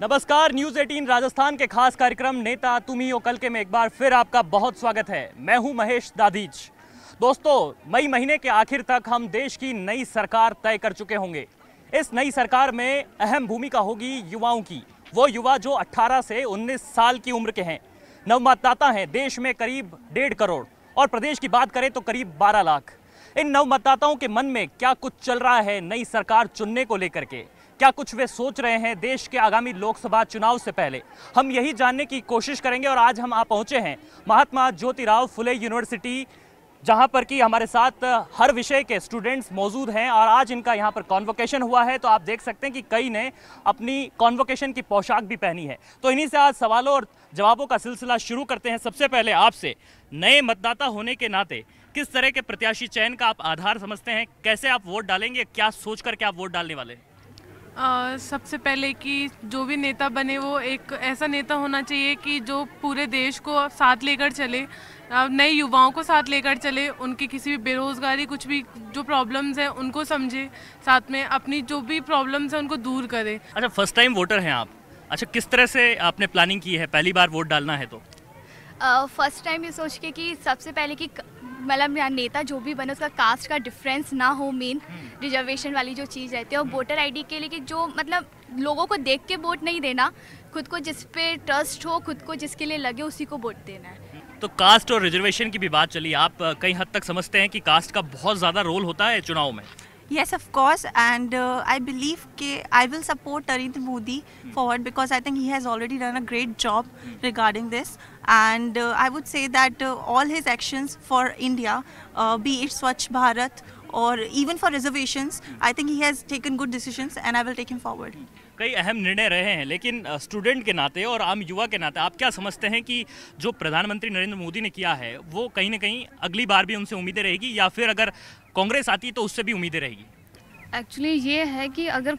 नमस्कार, न्यूज़ 18 राजस्थान के खास कार्यक्रम नेता तुम ही हो कल के में एक बार फिर आपका बहुत स्वागत है। मैं हूं महेश दादीज। दोस्तों, मई महीने के आखिर तक हम देश की नई सरकार तय कर चुके होंगे। इस नई सरकार में अहम भूमिका होगी युवाओं की। वो युवा जो 18 से 19 साल की उम्र के हैं, नवमतदाता हैं। देश में करीब 1.5 करोड़ और प्रदेश की बात करें तो करीब 12 लाख। इन नवमतदाताओं के मन में क्या कुछ चल रहा है नई सरकार चुनने को लेकर के, क्या कुछ वे सोच रहे हैं देश के आगामी लोकसभा चुनाव से पहले, हम यही जानने की कोशिश करेंगे। और आज हम पहुंचे हैं महात्मा ज्योतिराव फुले यूनिवर्सिटी, जहां पर कि हमारे साथ हर विषय के स्टूडेंट्स मौजूद हैं और आज इनका यहां पर कॉन्वोकेशन हुआ है। तो आप देख सकते हैं कि कई ने अपनी कॉन्वोकेशन की पोशाक भी पहनी है। तो इन्हीं से आज सवालों और जवाबों का सिलसिला शुरू करते हैं। सबसे पहले आपसे, नए मतदाता होने के नाते किस तरह के प्रत्याशी चयन का आप आधार समझते हैं? कैसे आप वोट डालेंगे? क्या सोच करके आप वोट डालने वाले हैं? सबसे पहले कि जो भी नेता बने वो एक ऐसा नेता होना चाहिए कि जो पूरे देश को साथ लेकर चले, नए युवाओं को साथ लेकर चले, उनकी किसी भी बेरोज़गारी कुछ भी जो प्रॉब्लम्स हैं उनको समझे, साथ में अपनी जो भी प्रॉब्लम्स हैं उनको दूर करे। अच्छा, फर्स्ट टाइम वोटर हैं आप। अच्छा, किस तरह से आपने प्लानिंग की है, पहली बार वोट डालना है तो? फर्स्ट टाइम ये सोच के कि सबसे पहले कि मतलब नेता जो भी बने उसका कास्ट का डिफरेंस ना हो, मेन रिजर्वेशन वाली जो चीज़ रहती है। और वोटर आईडी के लिए कि जो मतलब लोगों को देख के वोट नहीं देना, खुद को जिस पे ट्रस्ट हो, खुद को जिसके लिए लगे उसी को वोट देना है। तो कास्ट और रिजर्वेशन की भी बात चली, आप कई हद तक समझते हैं कि कास्ट का बहुत ज़्यादा रोल होता है चुनाव में? Yes, of course, and I believe I will support Narendra Modi forward because I think he has already done a great job regarding this, and I would say that all his actions for India, be it Swachh Bharat or even for reservations, I think he has taken good decisions, and I will take him forward. कई अहम निर्णय रहे हैं, लेकिन student के नाते और आम युवा के नाते आप क्या समझते हैं कि जो प्रधानमंत्री नरेंद्र मोदी ने किया है वो कहीं ना कहीं अगली बार भी उनसे उम्मीदें रहेगी, या फिर अगर कांग्रेस आती तो उससे भी उम्मीदें रहेगी? एक्चुअली ये है कि अगर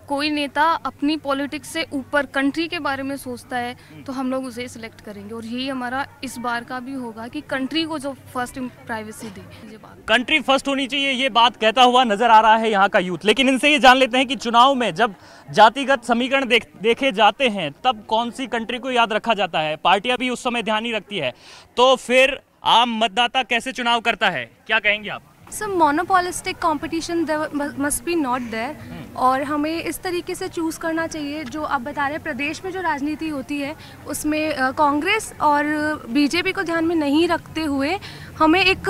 कोई नेता अपनी पॉलिटिक्स से ऊपर कंट्री के बारे में सोचता है तो हम लोग उसे सिलेक्ट करेंगे, और यही हमारा इस बार का भी होगा कि कंट्री को जो फर्स्ट प्राइवेसी दे। ये बात कंट्री फर्स्ट होनी चाहिए, ये बात कहता हुआ नजर आ रहा है यहाँ का यूथ। लेकिन इनसे ये जान लेते हैं कि चुनाव में जब जातिगत समीकरण देखे जाते हैं तब कौन सी कंट्री को याद रखा जाता है? पार्टियां भी उस समय ध्यान नहीं रखती है, तो फिर आम मतदाता कैसे चुनाव करता है? क्या कहेंगे आप? Sir, monopolistic competition must be not there, और हमें इस तरीके से चूज़ करना चाहिए। जो आप बता रहे हैं प्रदेश में जो राजनीति होती है उसमें कांग्रेस और बीजेपी को ध्यान में नहीं रखते हुए हमें एक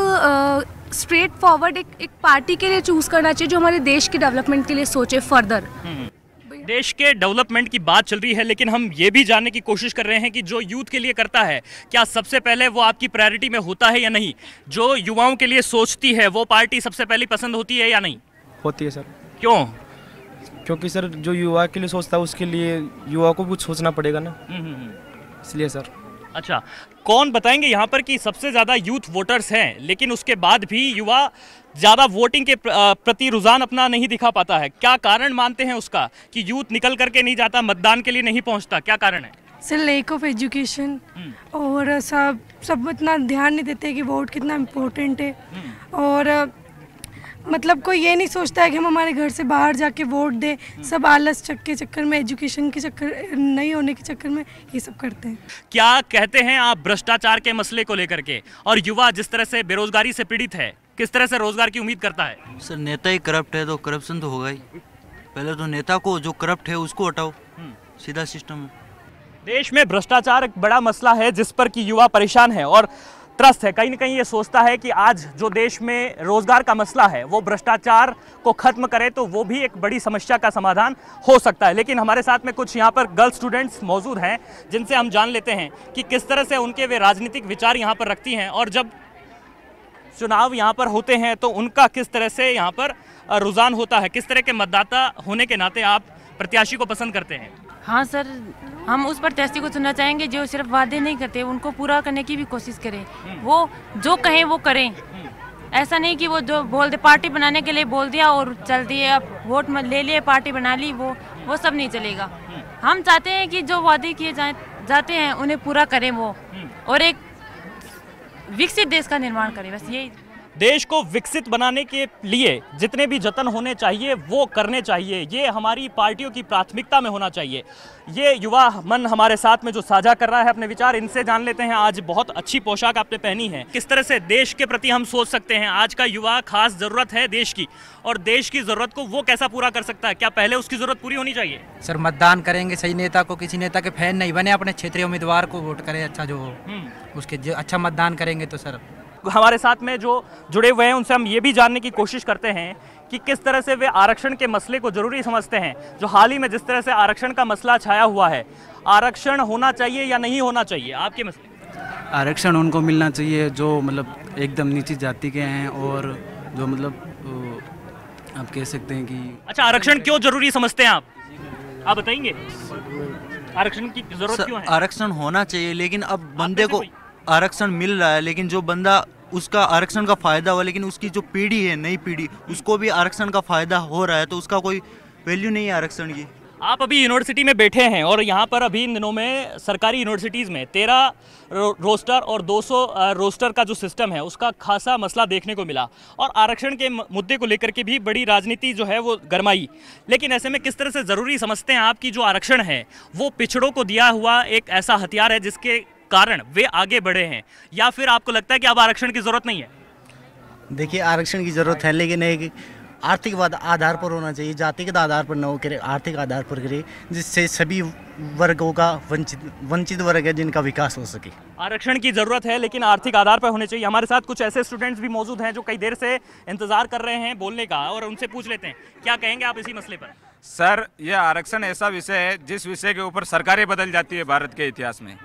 स्ट्रेट फॉरवर्ड एक पार्टी के लिए चूज़ करना चाहिए जो हमारे देश के डेवलपमेंट के लिए सोचे फर्दर। देश के डेवलपमेंट की बात चल रही है, लेकिन हम ये भी जानने की कोशिश कर रहे हैं कि जो यूथ के लिए करता है, क्या सबसे पहले वो आपकी प्रायोरिटी में होता है या नहीं? जो युवाओं के लिए सोचती है वो पार्टी सबसे पहले पसंद होती है या नहीं? होती है सर। क्यों? क्योंकि सर जो युवा के लिए सोचता है उसके लिए युवा को कुछ सोचना पड़ेगा ना, इसलिए सर। अच्छा, कौन बताएंगे यहाँ पर कि सबसे ज़्यादा यूथ वोटर्स हैं, लेकिन उसके बाद भी युवा ज़्यादा वोटिंग के प्रति रुझान अपना नहीं दिखा पाता है? क्या कारण मानते हैं उसका कि यूथ निकल करके नहीं जाता, मतदान के लिए नहीं पहुँचता? क्या कारण है? सर, लैक ऑफ एजुकेशन, और सब इतना ध्यान नहीं देते कि वोट कितना इम्पोर्टेंट है। और मतलब कोई ये नहीं सोचता है कि हम हमारे घर से बाहर जाके वोट दें। सब आलस के चक्कर में, एजुकेशन के चक्कर नहीं होने के चक्कर में ये सब करते हैं। क्या कहते हैं आप भ्रष्टाचार के मसले को लेकर के? और युवा जिस तरह से बेरोजगारी से पीड़ित है, किस तरह से रोजगार की उम्मीद करता है? सर, नेता ही करप्ट है तो करप्शन तो होगा ही। पहले तो नेता को, जो करप्ट है उसको हटाओ, सीधा सिस्टम है। देश में भ्रष्टाचार एक बड़ा मसला है जिस पर कि युवा परेशान है और त्रस्त है। कहीं ना कहीं ये सोचता है कि आज जो देश में रोजगार का मसला है वो भ्रष्टाचार को खत्म करे तो वो भी एक बड़ी समस्या का समाधान हो सकता है। लेकिन हमारे साथ में कुछ यहाँ पर गर्ल स्टूडेंट्स मौजूद हैं जिनसे हम जान लेते हैं कि किस तरह से उनके वे राजनीतिक विचार यहाँ पर रखती हैं और जब चुनाव यहाँ पर होते हैं तो उनका किस तरह से यहाँ पर रुझान होता है। किस तरह के मतदाता होने के नाते आप प्रत्याशी को पसंद करते हैं? हाँ सर, हम उस प्रत्याशी को चुनना चाहेंगे जो सिर्फ वादे नहीं करते, उनको पूरा करने की भी कोशिश करें। वो जो कहें वो करें, ऐसा नहीं कि वो जो बोल दे, पार्टी बनाने के लिए बोल दिया और चल दिए, अब वोट ले लिए पार्टी बना ली, वो सब नहीं चलेगा। हम चाहते हैं कि जो वादे किए जाते हैं उन्हें पूरा करें वो, और एक विकसित देश का निर्माण करें, बस यही। देश को विकसित बनाने के लिए जितने भी जतन होने चाहिए वो करने चाहिए, ये हमारी पार्टियों की प्राथमिकता में होना चाहिए। ये युवा मन हमारे साथ में जो साझा कर रहा है अपने विचार, इनसे जान लेते हैं। आज बहुत अच्छी पोशाक आपने पहनी है, किस तरह से देश के प्रति हम सोच सकते हैं? आज का युवा खास जरूरत है देश की, और देश की जरूरत को वो कैसा पूरा कर सकता है? क्या पहले उसकी जरूरत पूरी होनी चाहिए? सर मतदान करेंगे सही नेता को, किसी नेता के फैन नहीं बने, अपने क्षेत्रीय उम्मीदवार को वोट करें अच्छा जो हो, उसके अच्छा मतदान करेंगे तो सर। हमारे साथ में जो जुड़े हुए हैं उनसे हम ये भी जानने की कोशिश करते हैं कि किस तरह से वे आरक्षण के मसले को जरूरी समझते हैं। जो हाल ही में जिस तरह से आरक्षण का मसला छाया हुआ है, आरक्षण होना चाहिए या नहीं होना चाहिए, आपके मसले? आरक्षण उनको मिलना चाहिए जो मतलब एकदम नीची जाति के हैं, और जो मतलब आप कह सकते हैं कि। अच्छा, आरक्षण क्यों जरूरी समझते हैं आप बताएंगे? आरक्षण की जरूरत क्यों है? आरक्षण होना चाहिए, लेकिन अब बंदे को आरक्षण मिल रहा है, लेकिन जो बंदा उसका आरक्षण का फायदा हुआ, लेकिन उसकी जो पीढ़ी है, नई पीढ़ी, उसको भी आरक्षण का फायदा हो रहा है, तो उसका कोई वैल्यू नहीं है आरक्षण की। आप अभी यूनिवर्सिटी में बैठे हैं और यहाँ पर अभी इन दिनों में सरकारी यूनिवर्सिटीज़ में 13 रोस्टर और 200 रोस्टर का जो सिस्टम है उसका खासा मसला देखने को मिला, और आरक्षण के मुद्दे को लेकर के भी बड़ी राजनीति जो है वो गरमाई। लेकिन ऐसे में किस तरह से ज़रूरी समझते हैं आप कि जो आरक्षण है वो पिछड़ों को दिया हुआ एक ऐसा हथियार है जिसके कारण वे आगे बढ़े हैं, या फिर आपको लगता है कि अब आरक्षण की ज़रूरत नहीं है? देखिए, आरक्षण की ज़रूरत है, लेकिन एक आर्थिक आधार पर होना चाहिए, जातिगत आधार पर न हो करे, आर्थिक आधार पर करे, जिससे सभी वर्गों का वंचित वर्ग है जिनका विकास हो सके। आरक्षण की ज़रूरत है लेकिन आर्थिक आधार पर होने चाहिए। हमारे साथ कुछ ऐसे स्टूडेंट्स भी मौजूद हैं जो कई देर से इंतज़ार कर रहे हैं बोलने का, और उनसे पूछ लेते हैं क्या कहेंगे आप इसी मसले पर? सर, यह आरक्षण ऐसा विषय है जिस विषय के ऊपर सरकारें बदल जाती है भारत के इतिहास में।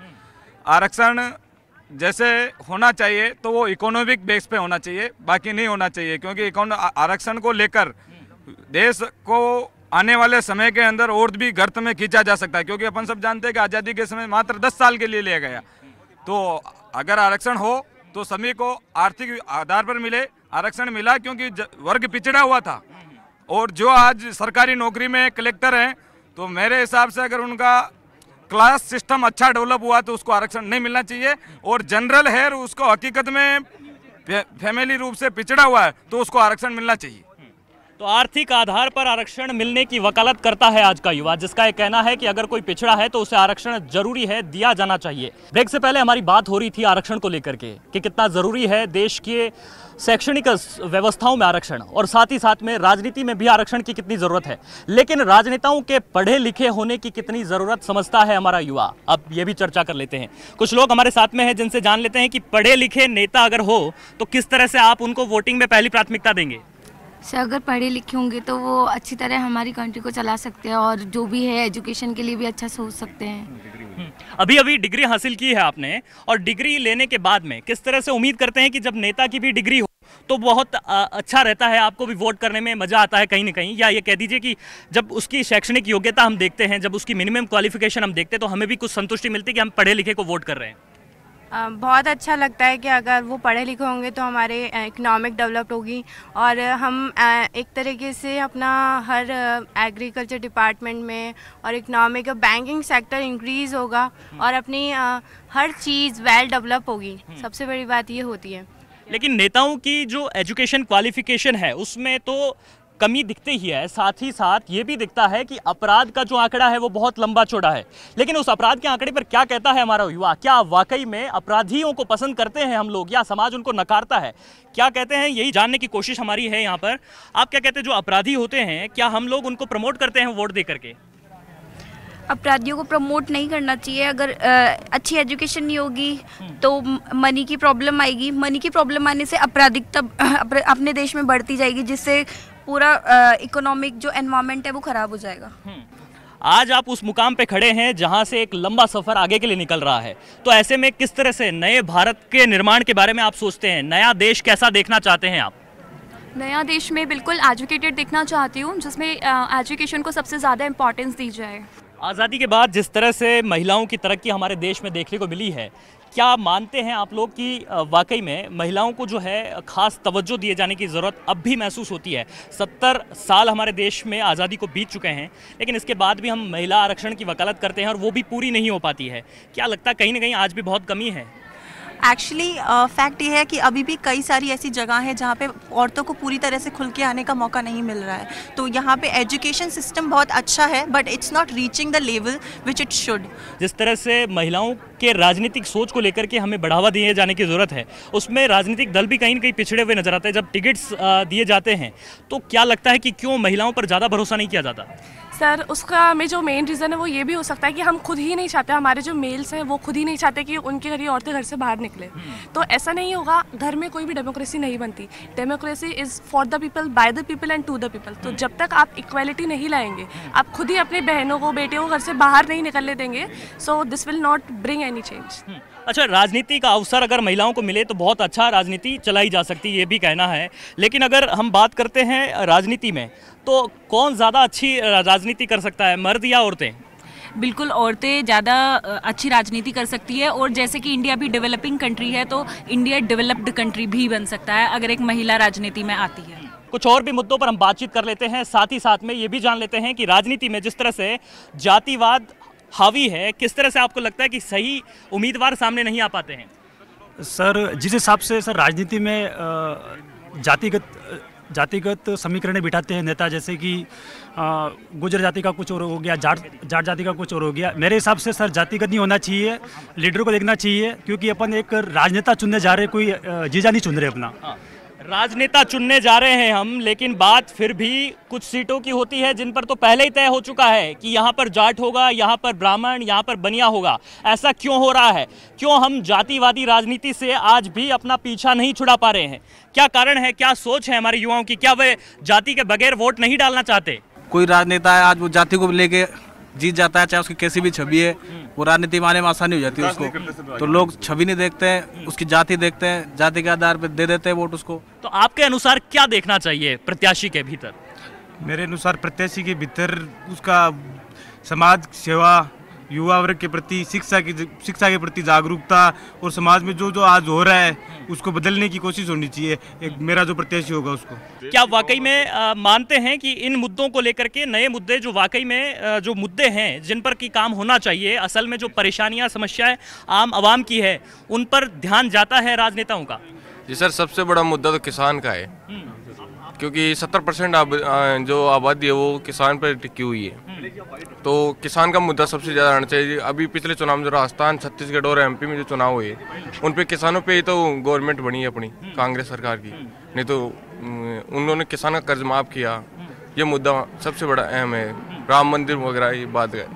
आरक्षण जैसे होना चाहिए तो वो इकोनॉमिक बेस पे होना चाहिए, बाकी नहीं होना चाहिए, क्योंकि आरक्षण को लेकर देश को आने वाले समय के अंदर और भी गर्त में खींचा जा सकता है, क्योंकि अपन सब जानते हैं कि आज़ादी के समय मात्र 10 साल के लिए लिया गया। तो अगर आरक्षण हो तो सभी को आर्थिक आधार पर मिले। आरक्षण मिला क्योंकि वर्ग पिछड़ा हुआ था, और जो आज सरकारी नौकरी में कलेक्टर हैं, तो मेरे हिसाब से अगर उनका क्लास सिस्टम अच्छा डेवलप हुआ तो उसको आरक्षण नहीं मिलना चाहिए, और जनरल है उसको हकीकत में फैमिली रूप से पिछड़ा हुआ है तो उसको आरक्षण मिलना चाहिए। तो आर्थिक आधार पर आरक्षण मिलने की वकालत करता है आज का युवा, जिसका ये कहना है कि अगर कोई पिछड़ा है तो उसे आरक्षण जरूरी है, दिया जाना चाहिए। ब्रेक से पहले हमारी बात हो रही थी आरक्षण को लेकर के कि कितना जरूरी है देश के शैक्षणिक व्यवस्थाओं में आरक्षण, और साथ ही साथ में राजनीति में भी आरक्षण की कितनी ज़रूरत है, लेकिन राजनेताओं के पढ़े लिखे होने की कितनी ज़रूरत समझता है हमारा युवा। अब ये भी चर्चा कर लेते हैं। कुछ लोग हमारे साथ में हैं जिनसे जान लेते हैं कि पढ़े लिखे नेता अगर हो तो किस तरह से आप उनको वोटिंग में पहली प्राथमिकता देंगे? सर, अगर पढ़े लिखे होंगे तो वो अच्छी तरह हमारी कंट्री को चला सकते हैं, और जो भी है एजुकेशन के लिए भी अच्छा सोच सकते हैं। अभी अभी डिग्री हासिल की है आपने, और डिग्री लेने के बाद में किस तरह से उम्मीद करते हैं कि जब नेता की भी डिग्री हो तो बहुत अच्छा रहता है, आपको भी वोट करने में मज़ा आता है कहीं ना कहीं? या ये कह दीजिए कि जब उसकी शैक्षणिक योग्यता हम देखते हैं, जब उसकी मिनिमम क्वालिफिकेशन हम देखते हैं, तो हमें भी कुछ संतुष्टि मिलती है कि हम पढ़े लिखे को वोट कर रहे हैं? बहुत अच्छा लगता है कि अगर वो पढ़े लिखे होंगे तो हमारे इकोनॉमिक डेवलप होगी, और हम एक तरीके से अपना हर एग्रीकल्चर डिपार्टमेंट में और इकोनॉमिक बैंकिंग सेक्टर इंक्रीज़ होगा, और अपनी हर चीज़ वेल डेवलप होगी। सबसे बड़ी बात ये होती है। लेकिन नेताओं की जो एजुकेशन क्वालिफिकेशन है उसमें तो कमी दिखती ही है, साथ ही साथ ये भी दिखता है कि अपराध का जो आंकड़ा है वो बहुत लंबा चौड़ा है। लेकिन उस अपराध के आंकड़े पर क्या कहता है हमारा युवा? क्या वाकई में अपराधियों को पसंद करते हैं हम लोग, या समाज उनको नकारता है? क्या कहते हैं, यही जानने की कोशिश हमारी है यहाँ पर। आप क्या कहते हैं, जो अपराधी होते हैं क्या हम लोग उनको प्रमोट करते हैं वोट दे करके? अपराधियों को प्रमोट नहीं करना चाहिए। अगर अच्छी एजुकेशन नहीं होगी तो मनी की प्रॉब्लम आएगी। मनी की प्रॉब्लम आने से अपराधिकता अपने देश में बढ़ती जाएगी, जिससे पूरा इकोनॉमिक जो एनवायरनमेंट है वो खराब हो जाएगा। आज आप उस मुकाम पे खड़े हैं जहां से एक लंबा सफर आगे के लिए निकल रहा है, तो ऐसे में किस तरह से नए भारत के निर्माण के बारे में आप सोचते हैं? नया देश कैसा देखना चाहते हैं आप? नया देश में बिल्कुल एजुकेटेड देखना चाहती हूँ, जिसमें एजुकेशन को सबसे ज़्यादा इम्पोर्टेंस दी जाए। आज़ादी के बाद जिस तरह से महिलाओं की तरक्की हमारे देश में देखने को मिली है, क्या मानते हैं आप लोग कि वाकई में महिलाओं को जो है खास तवज्जो दिए जाने की ज़रूरत अब भी महसूस होती है? 70 साल हमारे देश में आज़ादी को बीत चुके हैं, लेकिन इसके बाद भी हम महिला आरक्षण की वकालत करते हैं और वो भी पूरी नहीं हो पाती है। क्या लगता है कहीं ना कहीं आज भी बहुत कमी है? एक्चुअली फैक्ट ये है कि अभी भी कई सारी ऐसी जगह है जहाँ पे औरतों को पूरी तरह से खुल के आने का मौका नहीं मिल रहा है। तो यहाँ पे एजुकेशन सिस्टम बहुत अच्छा है but it's not reaching the level which it should. जिस तरह से महिलाओं के राजनीतिक सोच को लेकर के हमें बढ़ावा दिए जाने की ज़रूरत है, उसमें राजनीतिक दल भी कहीं न कहीं पिछड़े हुए नजर आते हैं। जब टिकट्स दिए जाते हैं तो क्या लगता है कि क्यों महिलाओं पर ज़्यादा भरोसा नहीं किया जाता? सर, उसका में जो मेन रीज़न है वो ये भी हो सकता है कि हम खुद ही नहीं चाहते, हमारे जो मेल्स हैं वो खुद ही नहीं चाहते कि उनके घर औरतें घर से बाहर निकले। तो ऐसा नहीं होगा, घर में कोई भी डेमोक्रेसी नहीं बनती। Democracy is for the people, by the people and to the people. तो जब तक आप इक्वालिटी नहीं लाएंगे, आप खुद ही अपनी बहनों को, बेटियों को घर से बाहर नहीं निकलने देंगे, so this will not bring any change. अच्छा, राजनीति का अवसर अगर महिलाओं को मिले तो बहुत अच्छा राजनीति चलाई जा सकती है, ये भी कहना है। लेकिन अगर हम बात करते हैं राजनीति में, तो कौन ज़्यादा अच्छी राजनीति कर सकता है, मर्द या औरतें? बिल्कुल, औरतें ज़्यादा अच्छी राजनीति कर सकती है। और जैसे कि इंडिया भी डेवलपिंग कंट्री है, तो इंडिया डेवलप्ड कंट्री भी बन सकता है अगर एक महिला राजनीति में आती है। कुछ और भी मुद्दों पर हम बातचीत कर लेते हैं, साथ ही साथ में ये भी जान लेते हैं कि राजनीति में जिस तरह से जातिवाद हावी है, किस तरह से आपको लगता है कि सही उम्मीदवार सामने नहीं आ पाते हैं? सर, जिस हिसाब से सर राजनीति में जातिगत समीकरण बिठाते हैं नेता, जैसे कि गुजर जाति का कुछ और हो गया, जाट जाति का कुछ और हो गया। मेरे हिसाब से सर जातिगत नहीं होना चाहिए, लीडर को देखना चाहिए, क्योंकि अपन एक राजनेता चुनने जा रहे, कोई जीजा नहीं चुन रहे अपना। राजनेता चुनने जा रहे हैं हम, लेकिन बात फिर भी कुछ सीटों की होती है जिन पर तो पहले ही तय हो चुका है कि यहाँ पर जाट होगा, यहाँ पर ब्राह्मण, यहाँ पर बनिया होगा। ऐसा क्यों हो रहा है? क्यों हम जातिवादी राजनीति से आज भी अपना पीछा नहीं छुड़ा पा रहे हैं? क्या कारण है, क्या सोच है हमारे युवाओं की? क्या वे जाति के बगैर वोट नहीं डालना चाहते? कोई राजनेता है आज वो जाति को लेके जीत जाता है, चाहे उसकी कैसी भी छवि है, वो राजनीति माने में आसानी हो जाती है उसको। तो लोग छवि नहीं देखते हैं, उसकी जाति देखते हैं, जाति के आधार पर दे देते हैं वोट उसको। तो आपके अनुसार क्या देखना चाहिए प्रत्याशी के भीतर? मेरे अनुसार प्रत्याशी के भीतर उसका समाज सेवा, युवा वर्ग के प्रति शिक्षा के प्रति जागरूकता और समाज में जो जो आज हो रहा है उसको बदलने की कोशिश होनी चाहिए। एक मेरा जो प्रत्याशी होगा उसको। क्या वाकई में मानते हैं कि इन मुद्दों को लेकर के, नए मुद्दे जो वाकई में जो मुद्दे हैं जिन पर की काम होना चाहिए, असल में जो परेशानियां समस्याएं आम आवाम की है, उन पर ध्यान जाता है राजनेताओं का? जी सर, सबसे बड़ा मुद्दा तो किसान का है, क्योंकि 70% जो आबादी है वो किसान पर टिकी हुई है। तो किसान का मुद्दा सबसे ज़्यादा आना चाहिए। अभी पिछले चुनाव में जो राजस्थान, छत्तीसगढ़ और एमपी में जो चुनाव हुए, उन पे किसानों पे ही तो गवर्नमेंट बनी है अपनी कांग्रेस सरकार की, नहीं तो उन्होंने किसान का कर्ज माफ़ किया। ये मुद्दा सबसे बड़ा अहम है। राम मंदिर वगैरह ये बात है।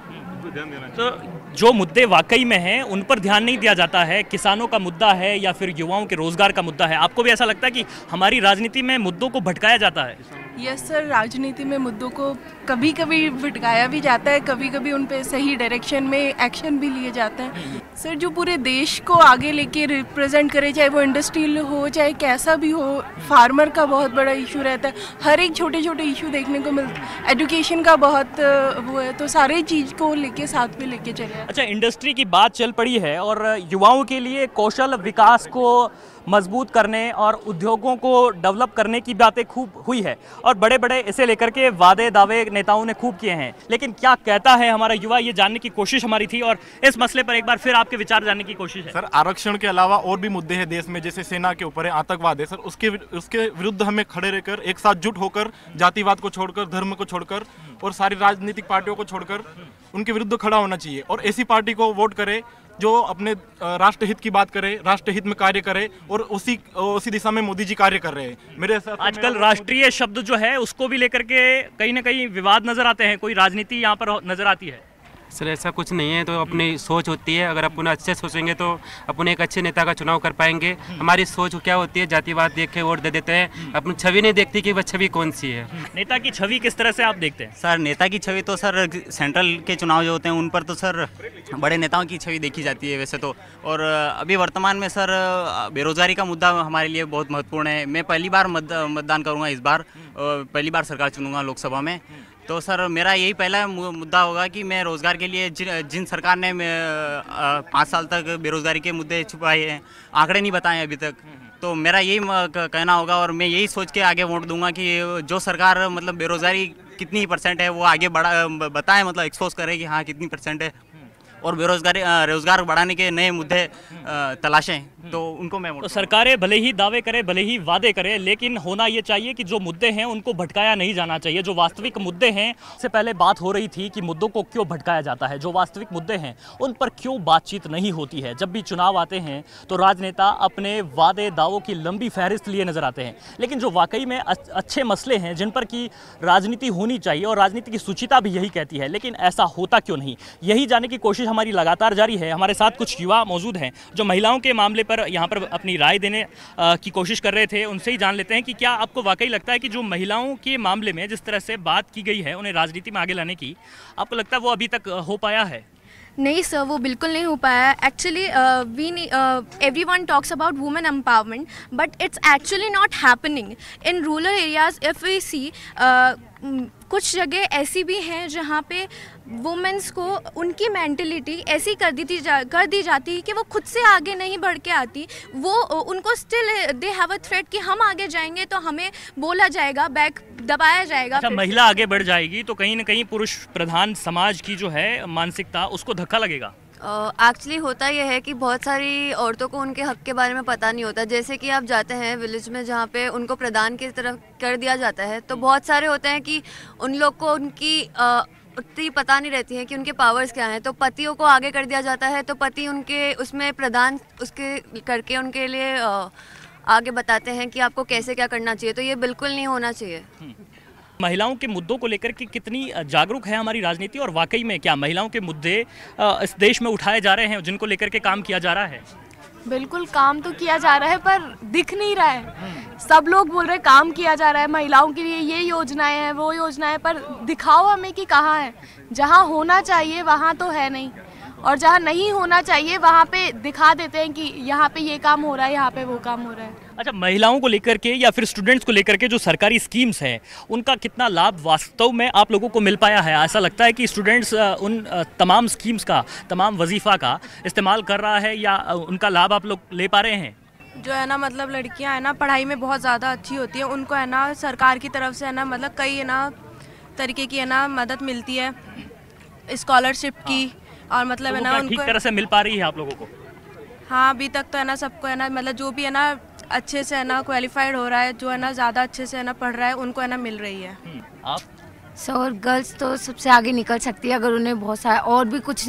तो जो मुद्दे वाकई में हैं उन पर ध्यान नहीं दिया जाता है। किसानों का मुद्दा है या फिर युवाओं के रोजगार का मुद्दा है। आपको भी ऐसा लगता है कि हमारी राजनीति में मुद्दों को भटकाया जाता है? यस सर, राजनीति में मुद्दों को कभी कभी भटकाया भी जाता है, कभी कभी उन पे सही डायरेक्शन में एक्शन भी लिए जाते हैं। सर, जो पूरे देश को आगे लेके रिप्रेजेंट करे, चाहे वो इंडस्ट्रियल हो चाहे कैसा भी हो, फार्मर का बहुत बड़ा इशू रहता है। हर एक छोटे छोटे इशू देखने को मिलता है। एजुकेशन का बहुत वो है, तो सारे चीज़ को लेके साथ में लेके चले। अच्छा, इंडस्ट्री की बात चल पड़ी है और युवाओं के लिए कौशल विकास को मजबूत करने और उद्योगों को डेवलप करने की बातें खूब हुई है और बड़े बड़े इसे लेकर के वादे दावे नेताओं ने खूब किए हैं। लेकिन क्या कहता है हमारा युवा, ये जानने की कोशिश हमारी थी और इस मसले पर एक बार फिर आपके विचार जानने की कोशिश है। सर, आरक्षण के अलावा और भी मुद्दे हैं देश में, जैसे सेना के ऊपर है, आतंकवाद है। सर, उसके विरुद्ध हमें खड़े रहकर एक साथ जुट होकर, जातिवाद को छोड़कर, धर्म को छोड़कर और सारी राजनीतिक पार्टियों को छोड़कर उनके विरुद्ध खड़ा होना चाहिए और ऐसी पार्टी को वोट करे जो अपने राष्ट्रहित की बात करे, राष्ट्रहित में कार्य करे और उसी दिशा में मोदी जी कार्य कर रहे हैं। मेरे साथ आजकल राष्ट्रीय शब्द जो है उसको भी लेकर के कहीं ना कहीं विवाद नजर आते हैं। कोई राजनीति यहाँ पर नजर आती है? सर, ऐसा कुछ नहीं है। तो अपनी सोच होती है, अगर अपन अच्छे सोचेंगे तो अपन एक अच्छे नेता का चुनाव कर पाएंगे। हमारी सोच क्या होती है, जातिवाद देख के वोट दे देते हैं, अपनी छवि नहीं देखती कि वह छवि कौन सी है। नेता की छवि किस तरह से आप देखते हैं? सर, नेता की छवि तो सर सेंट्रल के चुनाव जो होते हैं उन पर तो सर बड़े नेताओं की छवि देखी जाती है वैसे तो। और अभी वर्तमान में सर बेरोजगारी का मुद्दा हमारे लिए बहुत महत्वपूर्ण है। मैं पहली बार मतदान करूँगा इस बार, पहली बार सरकार चुनूंगा लोकसभा में। तो सर मेरा यही पहला मुद्दा होगा कि मैं रोज़गार के लिए जिन सरकार ने 5 साल तक बेरोज़गारी के मुद्दे छुपाए हैं, आंकड़े नहीं बताए अभी तक, तो मेरा यही कहना होगा और मैं यही सोच के आगे वोट दूंगा कि जो सरकार मतलब बेरोज़गारी कितनी % है वो आगे बताए, मतलब एक्सपोज करे कि हाँ कितनी % है। और रोजगार बढ़ाने के नए मुद्दे तलाशें, तो उनको मैं तो सरकारें भले ही दावे करें, भले ही वादे करें, लेकिन होना ये चाहिए कि जो मुद्दे हैं उनको भटकाया नहीं जाना चाहिए। जो वास्तविक मुद्दे हैं, से पहले बात हो रही थी कि मुद्दों को क्यों भटकाया जाता है, जो वास्तविक मुद्दे हैं उन पर क्यों बातचीत नहीं होती है। जब भी चुनाव आते हैं तो राजनेता अपने वादे दावों की लंबी फहरिस्त लिए नजर आते हैं, लेकिन जो वाकई में अच्छे मसले हैं जिन पर की राजनीति होनी चाहिए और राजनीति की सुचिता भी यही कहती है, लेकिन ऐसा होता क्यों नहीं, यही जानने की कोशिश हमारी लगातार जारी है। हमारे साथ कुछ युवा मौजूद हैं जो महिलाओं के मामले पर यहाँ पर अपनी राय देने की कोशिश कर रहे थे। उनसे ही जान लेते हैं कि क्या आपको वाकई लगता है कि जो महिलाओं के मामले में जिस तरह से बात की गई है उन्हें राजनीति में आगे लाने की, आपको लगता है वो अभी तक हो पाया है? नहीं सर, वो बिल्कुल नहीं हो पाया। Actually everyone talks about women empowerment, but it's actually not happening in rural areas. If we see कुछ जगह ऐसी भी हैं जहाँ पे वुमेंस को उनकी मेंटलिटी ऐसी कर दी जाती है कि वो खुद से आगे नहीं बढ़ के आती। वो उनको still they have a threat कि हम आगे जाएंगे तो हमें बोला जाएगा, बैक दबाया जाएगा। अच्छा, महिला आगे बढ़ जाएगी तो कहीं ना कहीं पुरुष प्रधान समाज की जो है मानसिकता उसको धक्का लगेगा। एक्चुअली होता यह है कि बहुत सारी औरतों को उनके हक के बारे में पता नहीं होता। जैसे कि आप जाते हैं विलेज में जहाँ पे उनको प्रदान की तरफ कर दिया जाता है, तो बहुत सारे होते हैं कि उन लोग को उनकी उतनी पता नहीं रहती है कि उनके पावर्स क्या हैं। तो पतियों को आगे कर दिया जाता है, तो पति उनके उसमें प्रदान उसके करके उनके लिए आगे बताते हैं कि आपको कैसे क्या करना चाहिए। तो ये बिल्कुल नहीं होना चाहिए। महिलाओं के मुद्दों को लेकर के कितनी जागरूक है हमारी राजनीति, और वाकई में क्या महिलाओं के मुद्दे इस देश में उठाए जा रहे हैं जिनको लेकर के काम किया जा रहा है? बिल्कुल काम तो किया जा रहा है पर दिख नहीं रहा है। सब लोग बोल रहे हैं काम किया जा रहा है, महिलाओं के लिए ये योजनाएं हैं, वो योजनाएं, पर दिखाओ हमें कि कहाँ है। जहाँ होना चाहिए वहाँ तो है नहीं, और जहाँ नहीं होना चाहिए वहाँ पे दिखा देते हैं कि यहाँ पे ये काम हो रहा है, यहाँ पे वो काम हो rहा है। अच्छा, महिलाओं को लेकर के या फिर स्टूडेंट्स को लेकर के जो सरकारी स्कीम्स हैं उनका कितना लाभ वास्तव में आप लोगों को मिल पाया है? ऐसा लगता है कि स्टूडेंट्स उन तमाम स्कीम्स का, तमाम वजीफ़ा का इस्तेमाल कर रहा है या उनका लाभ आप लोग ले पा रहे हैं? जो है ना, मतलब लड़कियां है ना पढ़ाई में बहुत ज़्यादा अच्छी होती है, उनको है ना सरकार की तरफ से है ना मतलब कई है ना तरीके की है ना मदद मिलती है, स्कॉलरशिप की, और मतलब है ना उनको ठीक तरह से मिल पा रही है आप लोगों को? हाँ, अभी तक तो है ना सबको है ना, मतलब जो भी है ना अच्छे से है ना क्वालिफाइड हो रहा है, जो है ना ज़्यादा अच्छे से है ना पढ़ रहा है, उनको है ना मिल रही है। आप? सर, गर्ल्स तो सबसे आगे निकल सकती है अगर उन्हें बहुत सारा और भी कुछ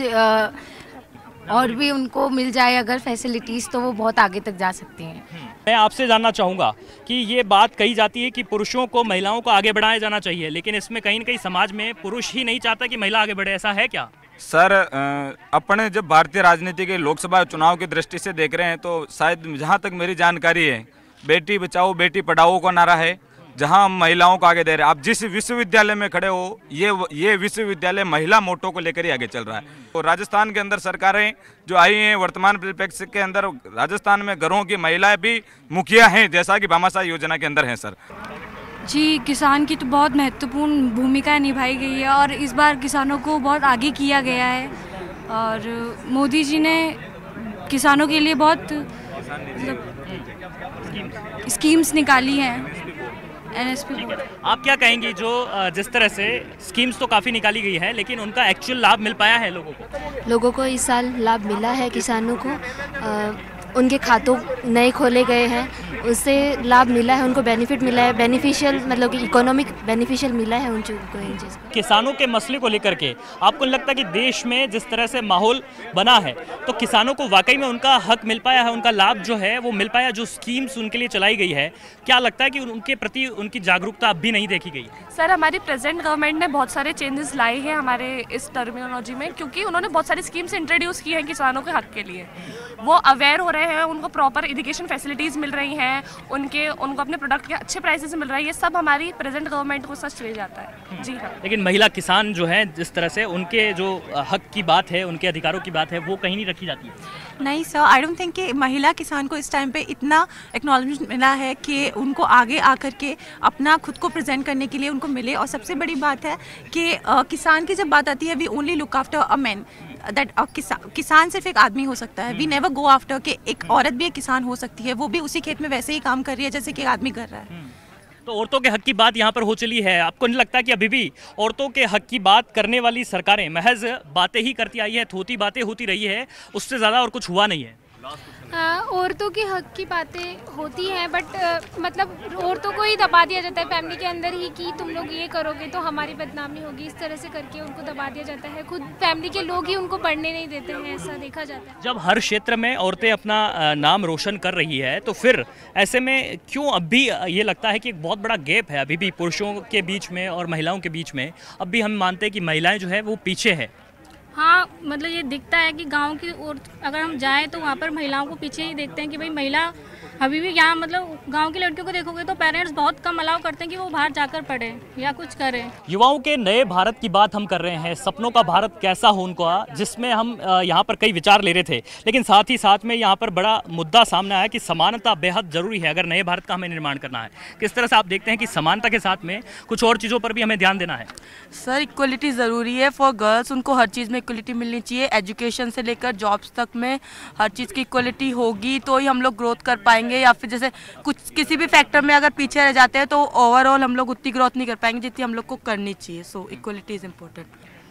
और भी उनको मिल जाए अगर फैसिलिटीज़, तो वो बहुत आगे तक जा सकती हैं। मैं आपसे जानना चाहूँगा कि ये बात कही जाती है कि पुरुषों को, महिलाओं को आगे बढ़ाया जाना चाहिए, लेकिन इसमें कहीं न कहीं समाज में पुरुष ही नहीं चाहता कि महिला आगे बढ़े, ऐसा है क्या? सर, अपने जब भारतीय राजनीति के लोकसभा चुनाव की दृष्टि से देख रहे हैं तो शायद जहाँ तक मेरी जानकारी है, बेटी बचाओ बेटी पढ़ाओ का नारा है, जहाँ हम महिलाओं को आगे दे रहे हैं। आप जिस विश्वविद्यालय में खड़े हो, ये विश्वविद्यालय महिला मोटो को लेकर ही आगे चल रहा है। तो राजस्थान के अंदर सरकारें जो आई हैं वर्तमान परिप्रेक्ष्य के अंदर, राजस्थान में घरों की महिलाएं भी मुखिया हैं, जैसा कि भामाशाह योजना के अंदर हैं। सर जी, किसान की तो बहुत महत्वपूर्ण भूमिका निभाई गई है और इस बार किसानों को बहुत आगे किया गया है, और मोदी जी ने किसानों के लिए बहुत स्कीम्स निकाली हैं। आप क्या कहेंगी, जो जिस तरह से स्कीम्स तो काफ़ी निकाली गई है, लेकिन उनका एक्चुअल लाभ मिल पाया है लोगों को? लोगों को इस साल लाभ मिला है, किसानों को उनके खातों नए खोले गए हैं, उससे लाभ मिला है, उनको बेनिफिट मिला है, बेनिफिशियल मतलब कि इकोनॉमिक बेनिफिशियल मिला है उन चीज़ों को, इन चीज़। किसानों के मसले को लेकर के आपको लगता है कि देश में जिस तरह से माहौल बना है तो किसानों को वाकई में उनका हक मिल पाया है, उनका लाभ जो है वो मिल पाया, जो स्कीम्स उनके लिए चलाई गई है? क्या लगता है कि उनके प्रति उनकी जागरूकता अब भी नहीं देखी गई? सर, हमारी प्रेजेंट गवर्नमेंट ने बहुत सारे चेंजेस लाए हैं हमारे इस टर्मिनोलॉजी में, क्योंकि उन्होंने बहुत सारी स्कीम्स इंट्रोड्यूस की हैं किसानों के हक के लिए। वो अवेयर हो रहे हैं, उनको प्रॉपर एजुकेशन फैसिलिटीज़ मिल रही हैं, उनको अपने प्रोडक्ट के अच्छे प्राइसेस मिल रहा है। ये सब हमारी प्रेजेंट गवर्नमेंट को सच ले जाता है। जी हाँ। लेकिन महिला किसान जो हैं, जिस तरह से उनके जो हक की बात है, उनके अधिकारों की बात है, वो कहीं नहीं रखी जाती है। नहीं सर, आई डोंट थिंक कि महिला किसान को इस टाइम पे इतना एक्नॉलेजमेंट मिला है कि उनको आगे आकर के अपना खुद को प्रेजेंट करने के लिए उनको मिले। और सबसे बड़ी बात है कि किसान की जब बात आती है, we only look after a man, that किसान सिर्फ एक आदमी हो सकता है। वी नेवर गो आफ्टर कि एक औरत भी एक किसान हो सकती है, वो भी उसी खेत में वैसे ही काम कर रही है जैसे कि एक आदमी कर रहा है। तो औरतों के हक की बात यहाँ पर हो चली है, आपको नहीं लगता कि अभी भी औरतों के हक की बात करने वाली सरकारें महज बातें ही करती आई है, थोती बातें होती रही है, उससे ज़्यादा और कुछ हुआ नहीं है? औरतों के हक की बातें होती हैं बट मतलब औरतों को ही दबा दिया जाता है फैमिली के अंदर ही कि तुम लोग ये करोगे तो हमारी बदनामी होगी, इस तरह से करके उनको दबा दिया जाता है। खुद फैमिली के लोग ही उनको पढ़ने नहीं देते हैं, ऐसा देखा जाता है। जब हर क्षेत्र में औरतें अपना नाम रोशन कर रही है तो फिर ऐसे में क्यों अब भी ये लगता है कि एक बहुत बड़ा गैप है अभी भी पुरुषों के बीच में और महिलाओं के बीच में? अब भी हम मानते हैं कि महिलाएं जो है वो पीछे है। हाँ, मतलब ये दिखता है कि गांव की ओर अगर हम जाएं तो वहाँ पर महिलाओं को पीछे ही देखते हैं कि भाई महिला अभी भी यहाँ मतलब गांव की लड़कियों को देखोगे तो पेरेंट्स बहुत कम अलाउ करते हैं कि वो बाहर जाकर पढ़े या कुछ करें। युवाओं के नए भारत की बात हम कर रहे हैं, सपनों का भारत कैसा हो उनका, जिसमें हम यहाँ पर कई विचार ले रहे थे, लेकिन साथ ही साथ में यहाँ पर बड़ा मुद्दा सामने आया कि समानता बेहद जरूरी है अगर नए भारत का हमें निर्माण करना है। किस तरह से आप देखते हैं कि समानता के साथ में कुछ और चीज़ों पर भी हमें ध्यान देना है? सर, इक्वलिटी ज़रूरी है फॉर गर्ल्स, उनको हर चीज़ में इक्वलिटी मिलनी चाहिए। एजुकेशन से लेकर जॉब्स तक में हर चीज़ की इक्वलिटी होगी तो ही हम लोग ग्रोथ कर पाएंगे, या फिर जैसे कुछ किसी भी फैक्टर में अगर पीछे रह जाते हैं तो ओवरऑल हम लोग उतनी ग्रोथ नहीं कर पाएंगे जितनी हम लोग को करनी चाहिए। सो इक्वलिटी इज़ इम्पोर्टेंट।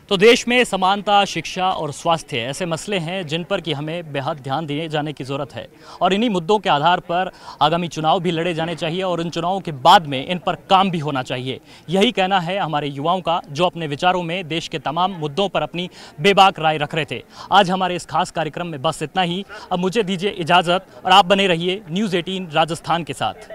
तो देश में समानता, शिक्षा और स्वास्थ्य ऐसे मसले हैं जिन पर कि हमें बेहद ध्यान दिए जाने की ज़रूरत है और इन्हीं मुद्दों के आधार पर आगामी चुनाव भी लड़े जाने चाहिए और इन चुनावों के बाद में इन पर काम भी होना चाहिए। यही कहना है हमारे युवाओं का जो अपने विचारों में देश के तमाम मुद्दों पर अपनी बेबाक राय रख रहे थे। आज हमारे इस खास कार्यक्रम में बस इतना ही। अब मुझे दीजिए इजाज़त और आप बने रहिए न्यूज़ 18 राजस्थान के साथ।